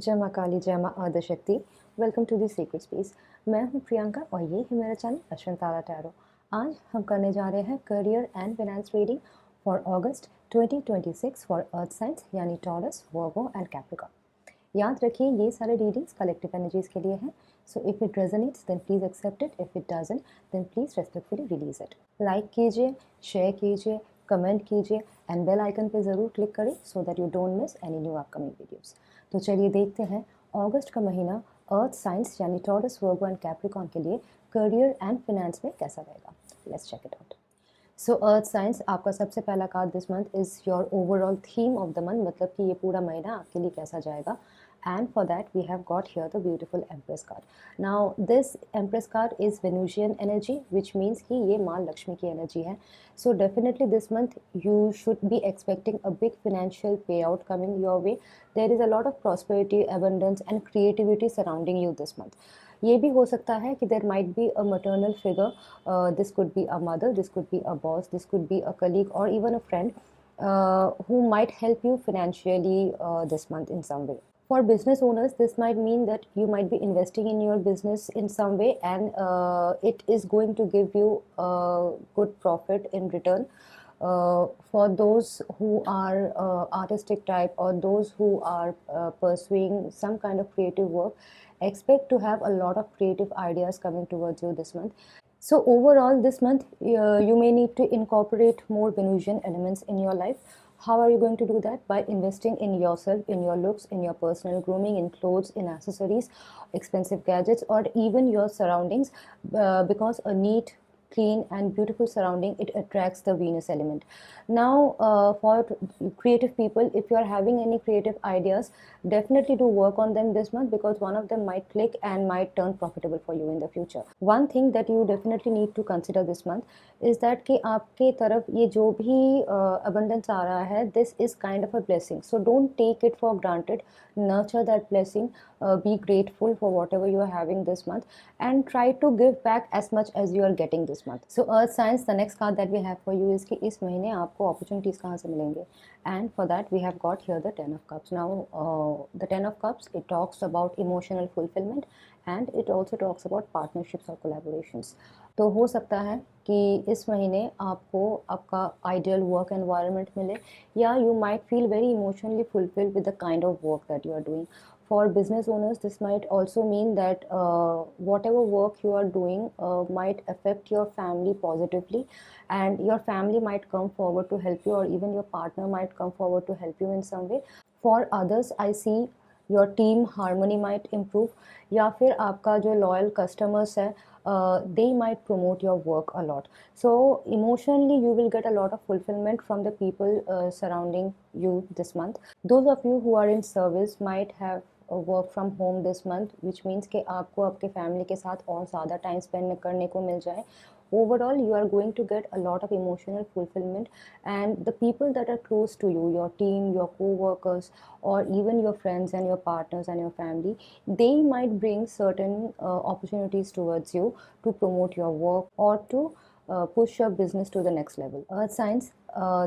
जय माँ काली, जय माँ Adishakti. Welcome to the secret space. मैं हूँ प्रियंका और ये है मेरा चैनल अश्विन तारा टैरो। आज हम करने जा रहे हैं career and finance reading for August 2026 for earth signs यानी टॉरस, वर्गो एंड कैप्रिकॉर्न। याद रखिए ये सारे रीडिंग्स कलेक्टिव एनर्जीज के लिए हैं। So if it resonates then please accept it, if it doesn't then please respectfully release it. Like कीजिए, share कीजिए, कमेंट कीजिए एंड बेल आइकन पे ज़रूर क्लिक करें so that you don't miss any new upcoming videos. तो चलिए देखते हैं अगस्त का महीना अर्थ साइंस यानी टॉरस, वर्गो एंड कैप्रिकॉर्न के लिए करियर एंड फाइनेंस में कैसा रहेगा। Let's check it out. So earth science, आपका सबसे पहला card this month is your overall theme of the month, मतलब कि ये पूरा महीना आपके लिए कैसा जाएगा। And for that we have got here the beautiful Empress card. Now this Empress card is Venusian energy, which means कि ये माँ लक्ष्मी की energy है. So definitely this month you should be expecting a big financial payout coming your way. There is a lot of prosperity, abundance and creativity surrounding you this month. ये भी हो सकता है कि there might be a maternal figure. This could be a mother, this could be a boss, this could be a colleague or even a friend who might help you financially this month in some way. For business owners, this might mean that you might be investing in your business in some way, and it is going to give you a good profit in return. For those who are artistic type or those who are pursuing some kind of creative work, expect to have a lot of creative ideas coming towards you this month. So overall this month you may need to incorporate more Venusian elements in your life. How are you going to do that? By investing in yourself, in your looks, in your personal grooming, in clothes, in accessories, expensive gadgets, or even your surroundings, because a neat, clean and beautiful surrounding, it attracts the Venus element. Now for creative people, if you are having any creative ideas, definitely do work on them this month, because one of them might click and might turn profitable for you in the future. One thing that you definitely need to consider this month is that कि आपके तरफ ये जो भी abundance आ रहा है, this is kind of a blessing, so don't take it for granted. Nurture that blessing, be grateful for whatever you are having this month, and try to give back as much as you are getting this month. So earth signs, the next card that we have for you is कि इस महीने आपको opportunities कहाँ से मिलेंगे, and for that we have got here the 10 of cups. Now the 10 of cups, it talks about emotional fulfillment and it also talks about partnerships or collaborations. तो हो सकता है कि इस महीने आपको आपका आइडियल वर्क एनवायरनमेंट मिले, या you might feel very emotionally fulfilled with the kind of work that you are doing. For business owners, this might also mean that whatever work you are doing might affect your family positively, and your family might come forward to help you, or even your partner might come forward to help you in some way. For others, I see your team harmony might improve, या फिर आपका जो loyal customers है, they might promote your work a lot. So emotionally you will get a lot of fulfillment from the people surrounding you this month. Those of you who are in service might have work from home this month, which means कि आपको आपके family के साथ और ज़्यादा time spend करने को मिल जाए. Overall, you are going to get a lot of emotional fulfillment, and the people that are close to you, your team, your co-workers, or even your friends and your partners and your family, they might bring certain opportunities towards you to promote your work or to push your business to the next level. Earth signs,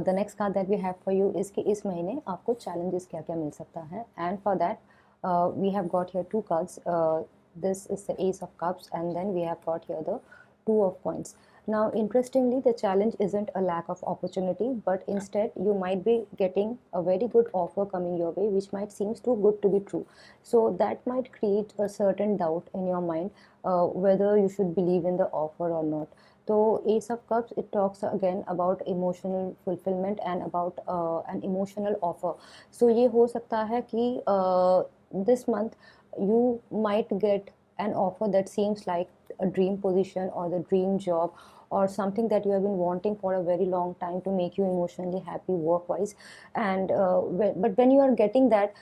the next card that we have for you is कि इस महीने आपको challenges क्या क्या मिल सकता है, and for that we have got here two cards. This is the Ace of Cups, and then we have got here the Two of Coins. Now, interestingly, the challenge isn't a lack of opportunity, but instead you might be getting a very good offer coming your way, which might seem too good to be true. So that might create a certain doubt in your mind whether you should believe in the offer or not. So Ace of Cups, it talks again about emotional fulfillment and about an emotional offer. So ये हो सकता है कि this month you might get an offer that seems like a dream position or the dream job, or something that you have been wanting for a very long time to make you emotionally happy work wise. And but when you are getting that,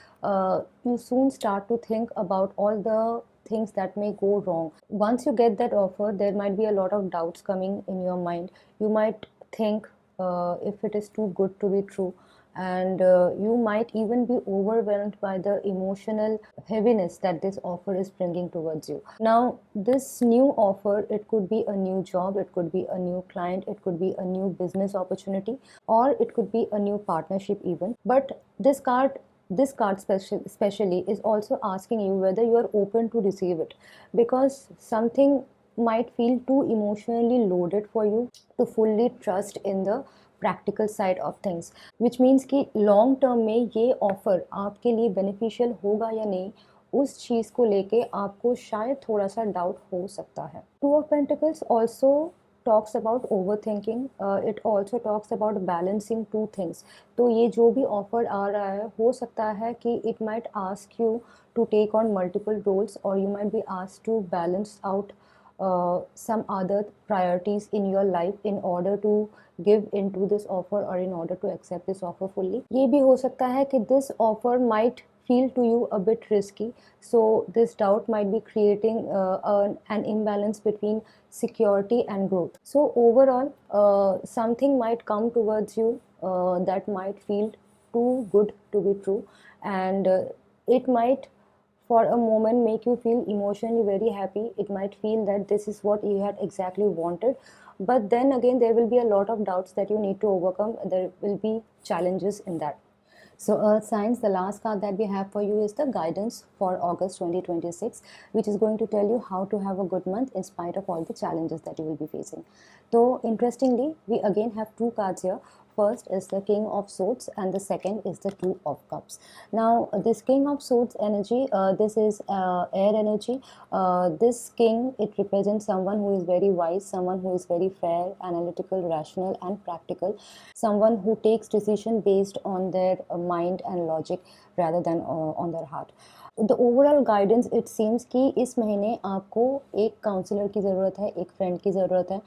you soon start to think about all the things that may go wrong. Once you get that offer, there might be a lot of doubts coming in your mind. You might think if it is too good to be true, and you might even be overwhelmed by the emotional heaviness that this offer is bringing towards you. Now, this new offer, it could be a new job, it could be a new client, it could be a new business opportunity, or it could be a new partnership even. But this card this card especially is also asking you whether you are open to receive it, because something might feel too emotionally loaded for you to fully trust in the practical side of things, which means कि long term में ये offer आपके लिए beneficial होगा या नहीं, उस चीज़ को लेके आपको शायद थोड़ा सा डाउट हो सकता है. Two of pentacles also talks about overthinking. It also talks about balancing two things. तो ये जो भी ऑफर आ रहा है हो सकता है कि it might ask you to take on multiple roles, or you might be asked to balance out some other priorities in your life in order to give into this offer, or in order to accept this offer fully. ये भी हो सकता है कि this offer might feel to you a bit risky, so this doubt might be creating an imbalance between security and growth. So overall, something might come towards you that might feel too good to be true, and it might for a moment make you feel emotionally very happy. It might feel that this is what you had exactly wanted, but then again there will be a lot of doubts that you need to overcome. There will be challenges in that. So Earth signs, the last card that we have for you is the guidance for August 2026, which is going to tell you how to have a good month in spite of all the challenges that you will be facing. So interestingly, we again have two cards here. First is the King of Swords, and the second is the Two of Cups. Now, this King of Swords energy, this is air energy. This king, it represents someone who is very wise, someone who is very fair, analytical, rational, and practical, someone who takes decision based on their mind and logic rather than on their heart. The overall guidance, it seems कि इस महीने आपको एक counsellor की ज़रूरत है, एक friend की ज़रूरत है,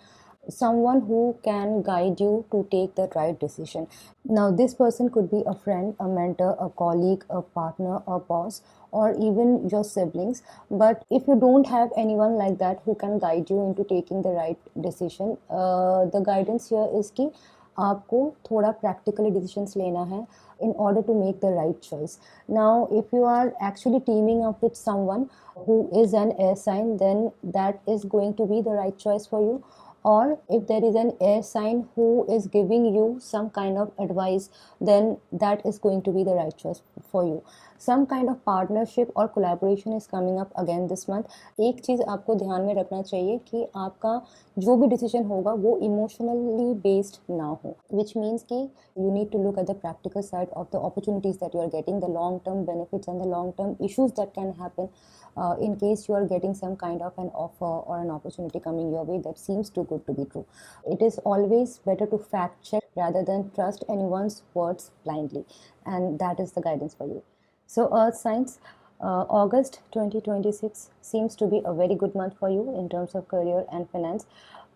someone who can guide you to take the right decision. Now, this person could be a friend, a mentor, a colleague, a partner, a boss, or even your siblings. But if you don't have anyone like that who can guide you into taking the right decision, the guidance here is कि आपको थोड़ा practically decisions लेना है in order to make the right choice. Now, if you are actually teaming up with someone who is an air sign, then that is going to be the right choice for you. Or if there is an air sign who is giving you some kind of advice, then that is going to be the right choice for you. Some kind of partnership or collaboration is coming up again this month. एक चीज़ आपको ध्यान में रखना चाहिए कि आपका जो भी डिसीजन होगा वो इमोशनली बेस्ड ना हो, which means कि you need to look at the practical side of the opportunities that you are getting, the long term benefits and the long term issues that can happen in case you are getting some kind of an offer or an opportunity coming your way that seems too good to be true. It is always better to fact check rather than trust anyone's words blindly, and that is the guidance for you. So Earth signs, August 2026 seems to be a very good month for you in terms of career and finance.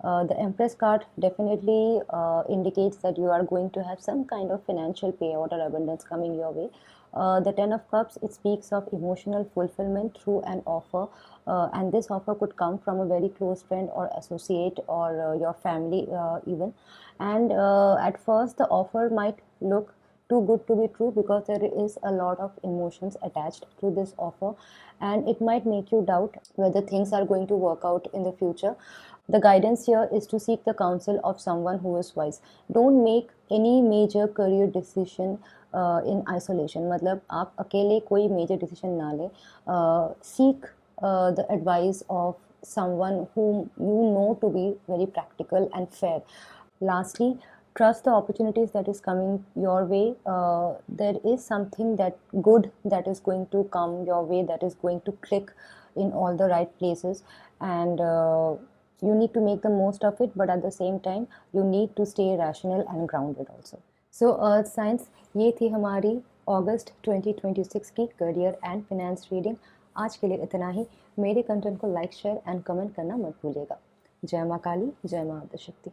The Empress card definitely indicates that you are going to have some kind of financial payout or abundance coming your way. The Ten of Cups, it speaks of emotional fulfillment through an offer, and this offer could come from a very close friend or associate or your family even. And at first the offer might look too good to be true because there is a lot of emotions attached to this offer, and it might make you doubt whether things are going to work out in the future. The guidance here is to seek the counsel of someone who is wise. Don't make any major career decision in isolation. मतलब आप अकेले कोई major decision ना ले. Seek the advice of someone whom you know to be very practical and fair. Lastly, trust the opportunities that is coming your way. There is something that good that is going to come your way, that is going to click in all the right places, and you need to make the most of it, but at the same time you need to stay rational and grounded also. So Earth signs, ये थी हमारी अगस्त 2026 की career and finance reading. आज के लिए इतना ही. मेरे content को लाइक, शेयर एंड कमेंट करना मत भूलिएगा. जय माँ काली, जय माँ आदिशक्ति.